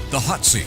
The Hot Seat.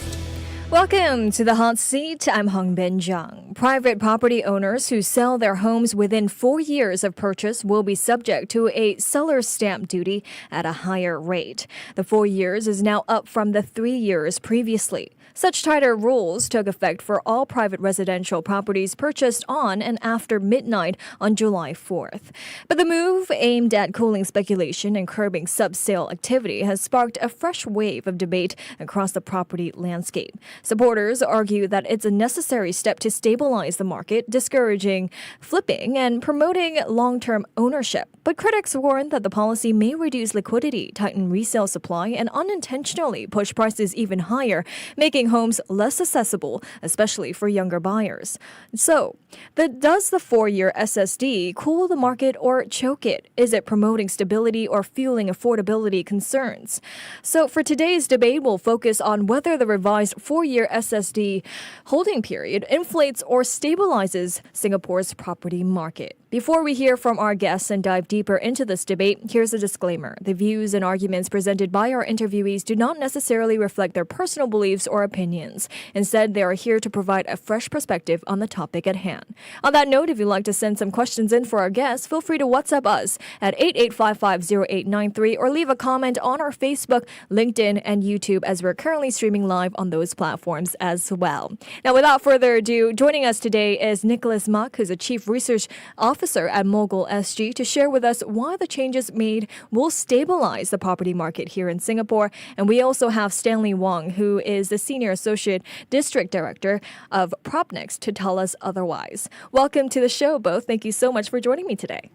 Welcome to the Hot Seat. I'm Hongbin Jeong. Private property owners who sell their homes within 4 years of purchase will be subject to a seller's stamp duty at a higher rate. The 4 years is now up from the 3 years previously. Such tighter rules took effect for all private residential properties purchased on and after midnight on July 4th. But the move, aimed at cooling speculation and curbing sub-sale activity, has sparked a fresh wave of debate across the property landscape. Supporters argue that it's a necessary step to stabilize the market, discouraging flipping and promoting long-term ownership. But critics warn that the policy may reduce liquidity, tighten resale supply, and unintentionally push prices even higher, making homes less accessible, especially for younger buyers. So, does the 4-year SSD cool the market or choke it? Is it promoting stability or fueling affordability concerns? So, for today's debate, we'll focus on whether the revised 4-year SSD holding period inflates or stabilizes Singapore's property market. Before we hear from our guests and dive deeper into this debate, here's a disclaimer. The views and arguments presented by our interviewees do not necessarily reflect their personal beliefs or opinions. Instead, they are here to provide a fresh perspective on the topic at hand. On that note, if you'd like to send some questions in for our guests, feel free to WhatsApp us at 88550893 or leave a comment on our Facebook, LinkedIn, and YouTube, as we're currently streaming live on those platforms as well. Now, without further ado, joining us today is Nicholas Mak, who's a Chief Research Officer at MOGUL SG, to share with us why the changes made will stabilize the property market here in Singapore. And we also have Stanley Wong, who is the Senior Associate District Director of Propnex, to tell us otherwise. Welcome to the show, both. Thank you so much for joining me today.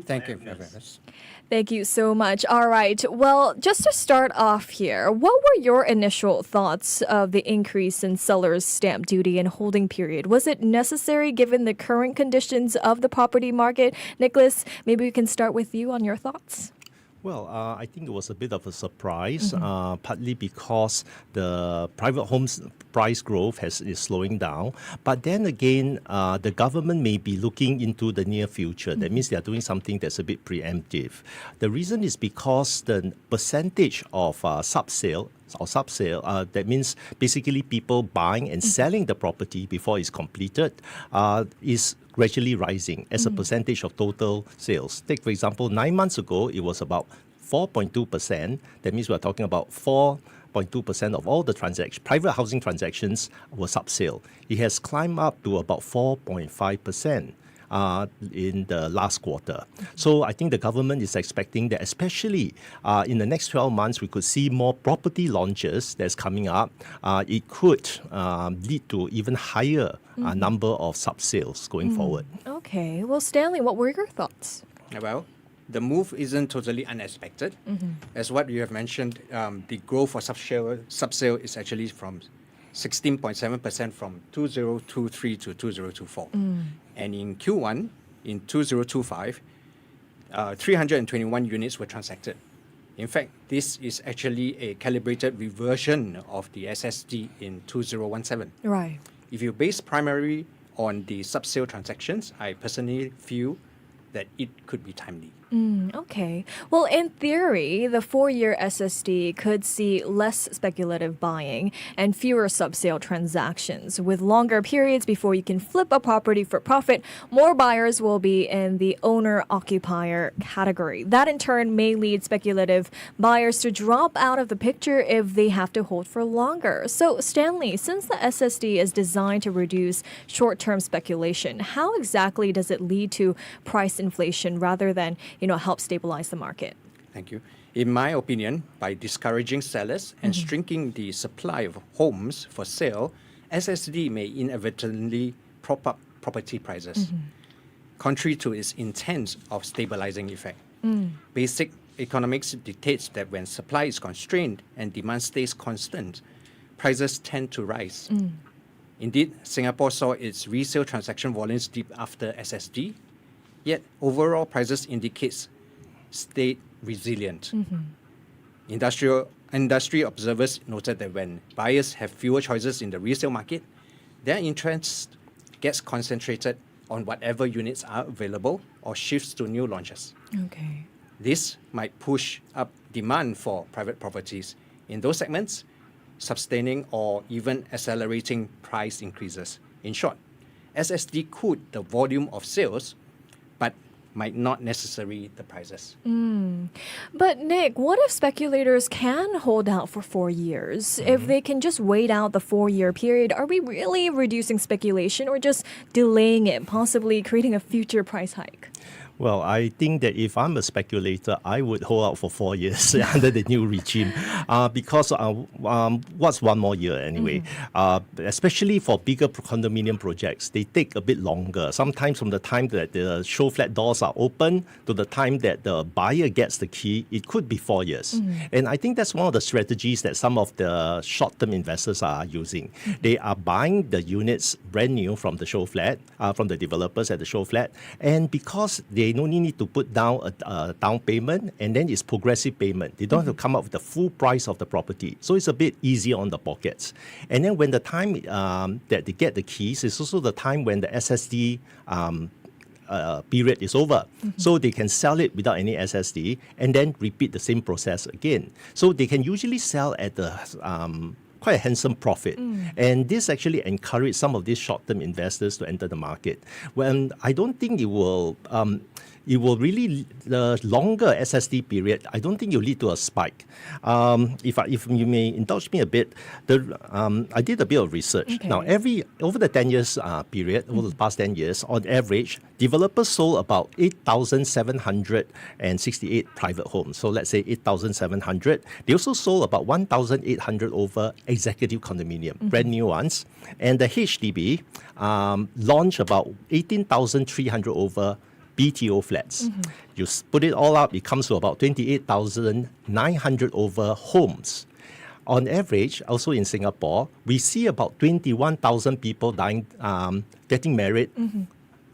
Thank you for having us. Thank you so much. All right. Well, just to start off here, what were your initial thoughts of the increase in seller's stamp duty and holding period? Was it necessary given the current conditions of the property market? Nicholas, maybe we can start with you on your thoughts. Well, I think it was a bit of a surprise, partly because the private homes price growth is slowing down. But then again, the government may be looking into the near future. That means they are doing something that's a bit preemptive. The reason is because the percentage of subsale, that means basically people buying and selling the property before it's completed, is gradually rising as a percentage of total sales. Take, for example, 9 months ago, it was about 4.2%. That means we're talking about 4.2% of all the private housing transactions were subsale. It has climbed up to about 4.5%. In the last quarter. So I think the government is expecting that, especially in the next 12 months, we could see more property launches that's coming up. It could lead to even higher number of sub-sales going forward. Okay. Well, Stanley, what were your thoughts? Well, the move isn't totally unexpected. As what you have mentioned, the growth for sub-sale is actually from 16.7% from 2023 to 2024. And in Q1, in 2025, 321 units were transacted. In fact, this is actually a calibrated reversion of the SSD in 2017. Right. If you base primarily on the sub-sale transactions, I personally feel that it could be timely. Okay. Well, in theory, the 4-year SSD could see less speculative buying and fewer sub-sale transactions. With longer periods before you can flip a property for profit, more buyers will be in the owner-occupier category. That in turn may lead speculative buyers to drop out of the picture if they have to hold for longer. So, Stanley, since the SSD is designed to reduce short-term speculation, how exactly does it lead to price inflation rather than help stabilize the market? Thank you. In my opinion, by discouraging sellers and shrinking the supply of homes for sale, SSD may inadvertently prop up property prices, contrary to its intent of stabilizing effect. Basic economics dictates that when supply is constrained and demand stays constant, prices tend to rise. Indeed, Singapore saw its resale transaction volumes dip after SSD, yet overall prices indicates stayed resilient. Industry observers noted that when buyers have fewer choices in the resale market, their interest gets concentrated on whatever units are available or shifts to new launches. Okay. This might push up demand for private properties. In those segments, sustaining or even accelerating price increases. In short, SSD could the volume of sales, but might not necessarily the prices. But Nick, what if speculators can hold out for 4 years? If they can just wait out the 4-year period, are we really reducing speculation or just delaying it, possibly creating a future price hike? Well, I think that if I'm a speculator, I would hold out for 4 years under the new regime because what's one more year anyway? Especially for bigger condominium projects, they take a bit longer. Sometimes from the time that the show flat doors are open to the time that the buyer gets the key, it could be 4 years. And I think that's one of the strategies that some of the short-term investors are using. They are buying the units brand new from the show flat, from the developers at the show flat, and because they only need to put down a down payment and then it's progressive payment. They don't have to come up with the full price of the property. So it's a bit easier on the pockets. And then when the time that they get the keys, it's also the time when the SSD period is over. So they can sell it without any SSD and then repeat the same process again. So they can usually sell at the quite a handsome profit. And this actually encouraged some of these short-term investors to enter the market. When I don't think it will really, the longer SSD period, I don't think it will lead to a spike. If you may indulge me a bit, I did a bit of research. Okay. Now, over the 10 years period, over the past 10 years, on average, developers sold about 8,768 private homes. So let's say 8,700. They also sold about 1,800 over executive condominium, brand new ones. And the HDB launched about 18,300 over BTO flats. You put it all up, it comes to about 28,900 over homes. On average, also in Singapore, we see about 21,000 people getting married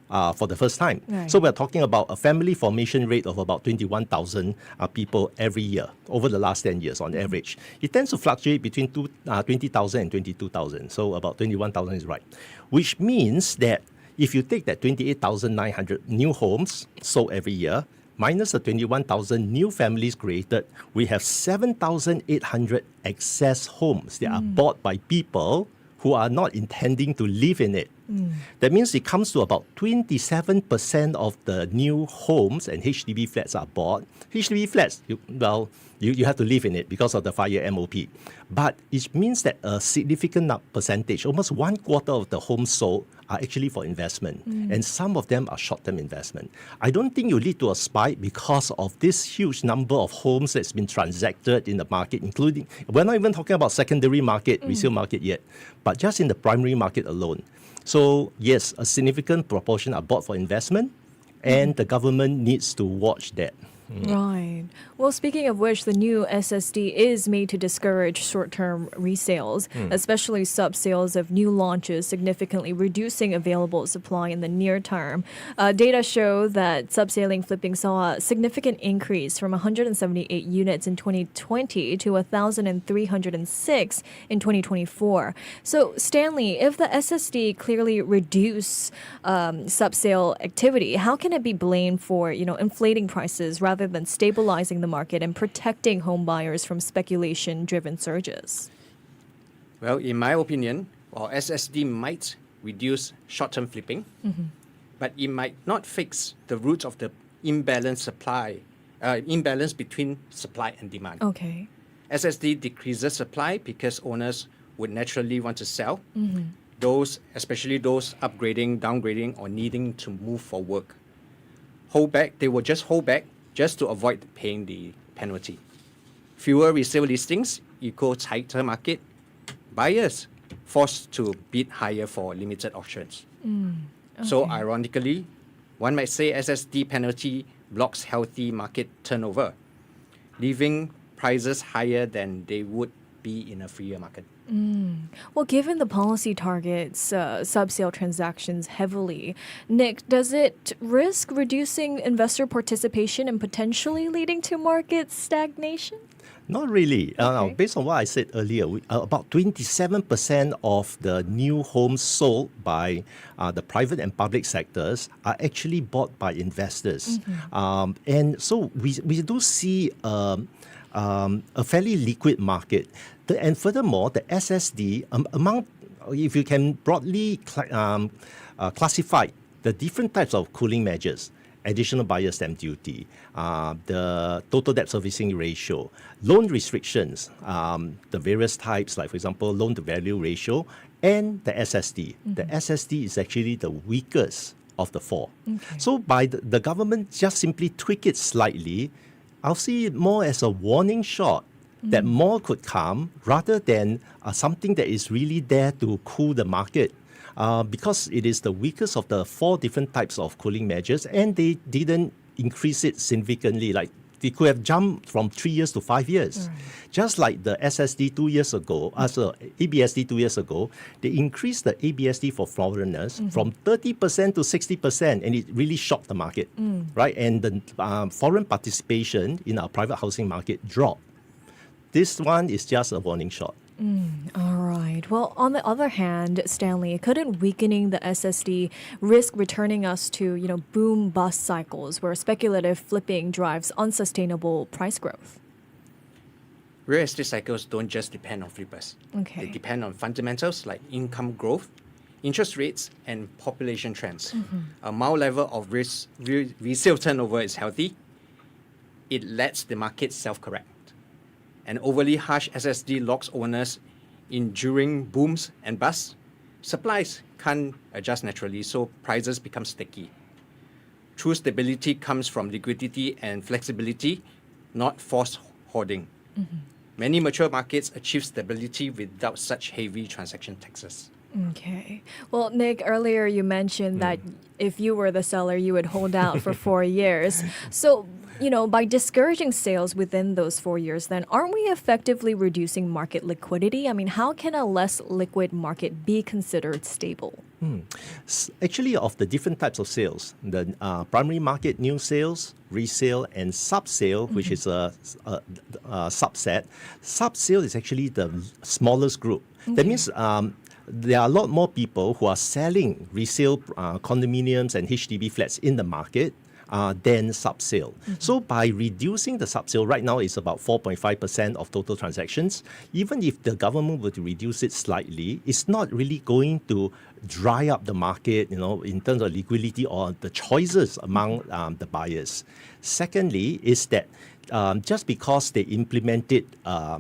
for the first time. Right. So we're talking about a family formation rate of about 21,000 people every year over the last 10 years on average. It tends to fluctuate between 20,000 and 22,000. So about 21,000 is right. Which means that if you take that 28,900 new homes sold every year, minus the 21,000 new families created, we have 7,800 excess homes that are bought by people who are not intending to live in it. That means it comes to about 27% of the new homes and HDB flats are bought. HDB flats, you have to live in it because of the 5-year MOP. But it means that a significant percentage, almost 1/4 of the homes sold are actually for investment. And some of them are short-term investment. I don't think you lead to a spike because of this huge number of homes that's been transacted in the market, including, we're not even talking about secondary market, resale market yet, but just in the primary market alone. So yes, a significant proportion are bought for investment, and the government needs to watch that. Right. Well, speaking of which, the new SSD is made to discourage short-term resales, especially sub-sales of new launches, significantly reducing available supply in the near term. Data show that sub-saling flipping saw a significant increase from 178 units in 2020 to 1,306 in 2024. So, Stanley, if the SSD clearly reduce sub-sale activity, how can it be blamed for, inflating prices rather than stabilizing the market and protecting home buyers from speculation-driven surges? Well, in my opinion, while SSD might reduce short-term flipping, but it might not fix the roots of the imbalance between supply and demand. Okay. SSD decreases supply because owners would naturally want to sell. Especially those upgrading, downgrading, or needing to move for work. They will just hold back just to avoid paying the penalty. Fewer resale listings equal tighter market. Buyers forced to bid higher for limited auctions. So ironically, one might say SSD penalty blocks healthy market turnover, leaving prices higher than they would be in a freer market. Well, given the policy targets sub-sale transactions heavily, Nick, does it risk reducing investor participation and potentially leading to market stagnation? Not really. Okay. Based on what I said earlier, about 27% of the new homes sold by the private and public sectors are actually bought by investors. And so we do see a a fairly liquid market. And furthermore, the SSD, among, if you can broadly classify the different types of cooling measures, additional buyer stamp duty, the total debt servicing ratio, loan restrictions, the various types, like for example, loan to value ratio, and the SSD. The SSD is actually the weakest of the four. So by the government just simply tweak it slightly, I'll see it more as a warning shot that more could come rather than something that is really there to cool the market. Because it is the weakest of the four different types of cooling measures, and they didn't increase it significantly. Like they could have jumped from 3 years to 5 years. Just like the SSD 2 years ago, ABSD 2 years ago, they increased the ABSD for foreigners from 30% to 60%, and it really shocked the market, right? And the foreign participation in our private housing market dropped. This one is just a warning shot. All right. Well, on the other hand, Stanley, couldn't weakening the SSD risk returning us to, boom bust cycles where speculative flipping drives unsustainable price growth? Real estate cycles don't just depend on flippers. Okay. They depend on fundamentals like income growth, interest rates, and population trends. A mild level of resale turnover is healthy. It lets the market self-correct. An overly harsh SSD locks owners in during booms and busts. Supplies can't adjust naturally, so prices become sticky. True stability comes from liquidity and flexibility, not forced hoarding. Many mature markets achieve stability without such heavy transaction taxes. Okay. Well, Nick, earlier you mentioned that if you were the seller, you would hold out for 4 years. So, by discouraging sales within those 4 years, then aren't we effectively reducing market liquidity? I mean, how can a less liquid market be considered stable? Actually, of the different types of sales, the primary market new sales, resale, and sub-sale, which is a subset. Sub-sale is actually the smallest group. That means there are a lot more people who are selling resale condominiums and HDB flats in the market than sub-sale. So by reducing the sub-sale, right now it's about 4.5% of total transactions. Even if the government were to reduce it slightly, it's not really going to dry up the market, in terms of liquidity or the choices among the buyers. Secondly, is that just because they implemented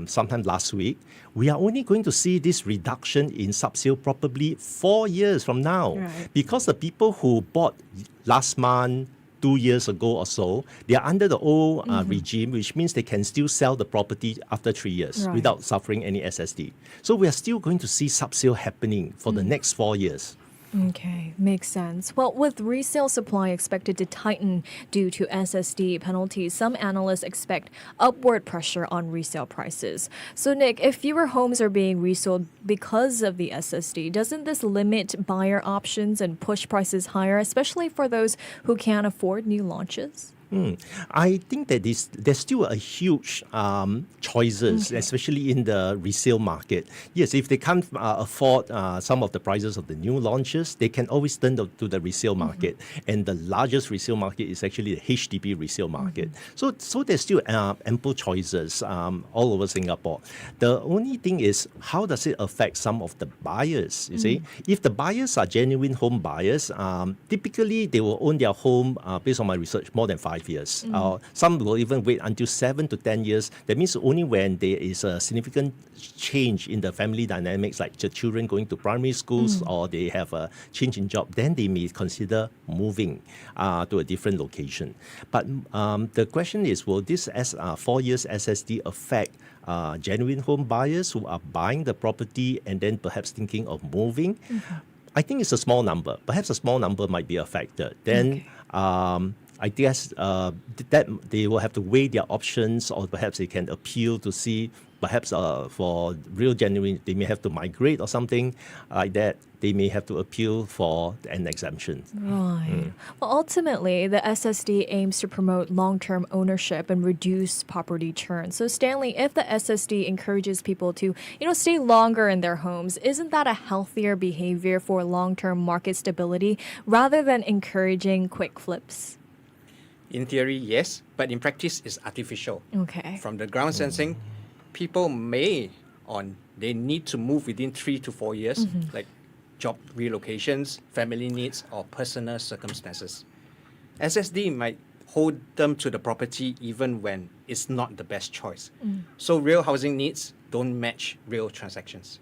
sometime last week, we are only going to see this reduction in sub-sale probably 4 years from now. Right. Because the people who bought last month, 2 years ago or so, they are under the old regime, which means they can still sell the property after 3 years without suffering any SSD. So we are still going to see sub-sale happening for the next 4 years. Okay, makes sense. Well, with resale supply expected to tighten due to SSD penalties, some analysts expect upward pressure on resale prices. So, Nick, if fewer homes are being resold because of the SSD, doesn't this limit buyer options and push prices higher, especially for those who can't afford new launches? I think that there's still a huge choices, especially in the resale market. Yes, if they can't afford some of the prices of the new launches, they can always turn to the resale market. And the largest resale market is actually the HDB resale market. So there's still ample choices all over Singapore. The only thing is, how does it affect some of the buyers? You see, if the buyers are genuine home buyers, typically they will own their home, based on my research, more than 5 years. Some will even wait until 7 to 10 years. That means only when there is a significant change in the family dynamics, like the children going to primary schools or they have a change in job, then they may consider moving to a different location. But the question is, will this 4 years SSD affect genuine home buyers who are buying the property and then perhaps thinking of moving? I think it's a small number. Perhaps a small number might be affected. Then I guess that they will have to weigh their options, or perhaps they can appeal to see, perhaps for real genuine, they may have to migrate or something like that. They may have to appeal for an exemption. Right. Well, ultimately, the SSD aims to promote long-term ownership and reduce property churn. So, Stanley, if the SSD encourages people to, stay longer in their homes, isn't that a healthier behavior for long-term market stability rather than encouraging quick flips? In theory, yes, but in practice, it's artificial. Okay. From the ground sensing, people they need to move within 3 to 4 years, like job relocations, family needs, or personal circumstances. SSD might hold them to the property even when it's not the best choice. So real housing needs don't match real transactions.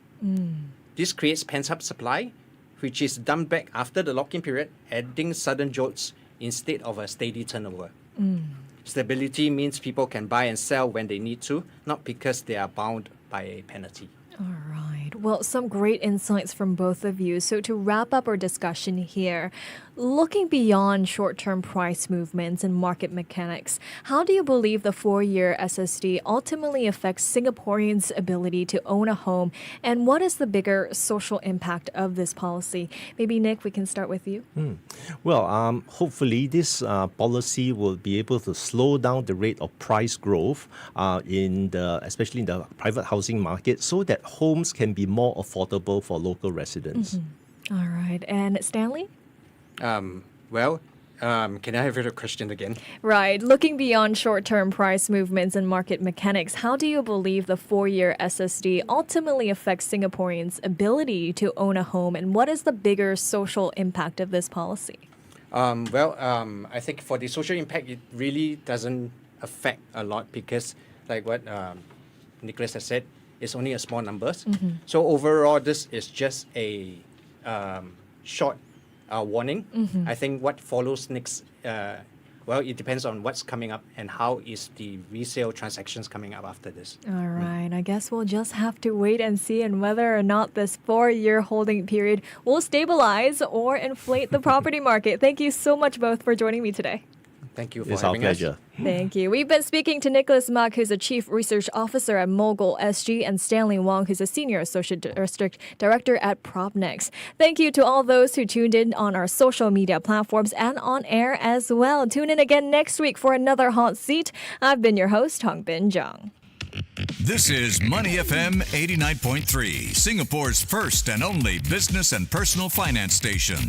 This creates pent-up supply, which is dumped back after the lock-in period, adding sudden jolts instead of a steady turnover. Stability means people can buy and sell when they need to, not because they are bound by a penalty. All right. Well, some great insights from both of you. So to wrap up our discussion here, looking beyond short-term price movements and market mechanics, how do you believe the 4-year SSD ultimately affects Singaporeans' ability to own a home? And what is the bigger social impact of this policy? Maybe, Nick, we can start with you. Well, hopefully this policy will be able to slow down the rate of price growth especially in the private housing market, so that homes can be more affordable for local residents. All right. And Stanley? Can I have your question again? Right. Looking beyond short-term price movements and market mechanics, how do you believe the 4-year SSD ultimately affects Singaporeans' ability to own a home? And what is the bigger social impact of this policy? I think for the social impact, it really doesn't affect a lot because, like what Nicholas has said, it's only a small numbers. So overall, this is just a short warning. I think what follows next, it depends on what's coming up and how is the resale transactions coming up after this. All right. I guess we'll just have to wait and see and whether or not this 4-year holding period will stabilize or inflate the property market. Thank you so much both for joining me today. Thank you for It's our having us. pleasure. Thank you. We've been speaking to Nicholas Mak, who's a Chief Research Officer at MOGUL SG, and Stanley Wong, who's a Senior Associate Director at Propnex. Thank you to all those who tuned in on our social media platforms and on air as well. Tune in again next week for another Hot Seat. I've been your host, Hongbin Jeong. This is Money FM 89.3, Singapore's first and only business and personal finance station.